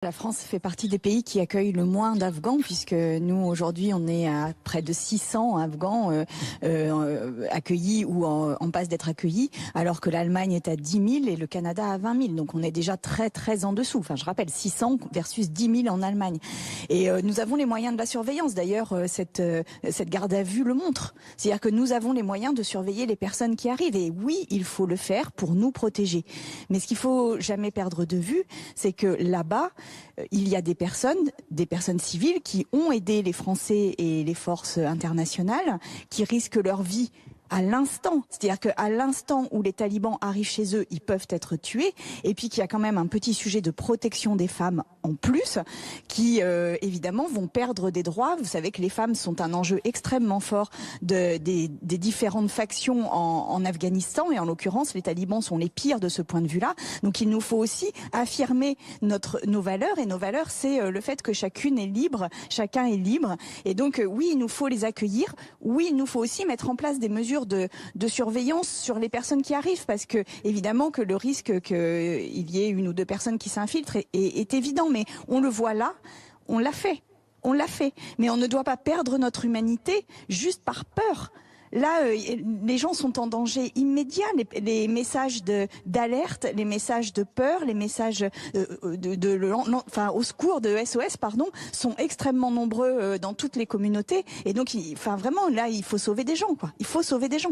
La France fait partie des pays qui accueillent le moins d'Afghans, puisque nous, aujourd'hui, on est à près de 600 Afghans accueillis ou en passe d'être accueillis, alors que l'Allemagne est à 10 000 et le Canada à 20 000. Donc on est déjà très en dessous. Enfin, je rappelle, 600 versus 10 000 en Allemagne. Et nous avons les moyens de la surveillance. D'ailleurs, cette garde à vue le montre. C'est-à-dire que nous avons les moyens de surveiller les personnes qui arrivent. Et oui, il faut le faire pour nous protéger. Mais ce qu'il faut jamais perdre de vue, c'est que là-bas, il y a des personnes civiles qui ont aidé les Français et les forces internationales, qui risquent leur vie à l'instant. C'est-à-dire qu'à l'instant où les talibans arrivent chez eux, ils peuvent être tués. Et puis qu'il y a quand même un petit sujet de protection des femmes en plus, qui évidemment vont perdre des droits. Vous savez que les femmes sont un enjeu extrêmement fort des différentes factions en Afghanistan. Et en l'occurrence, les talibans sont les pires de ce point de vue-là. Donc il nous faut aussi affirmer nos valeurs. Et nos valeurs, c'est le fait que chacune est libre, chacun est libre. Et donc oui, il nous faut les accueillir. Oui, il nous faut aussi mettre en place des mesures de surveillance sur les personnes qui arrivent, parce que évidemment que le risque qu'il y ait une ou deux personnes qui s'infiltrent est évident, mais on le voit là, on l'a fait, mais on ne doit pas perdre notre humanité juste par peur. Là, les gens sont en danger immédiat. Les messages d'alerte, les messages de peur, les messages au secours de SOS, sont extrêmement nombreux dans toutes les communautés. Et donc, vraiment, là, il faut sauver des gens, quoi. Il faut sauver des gens.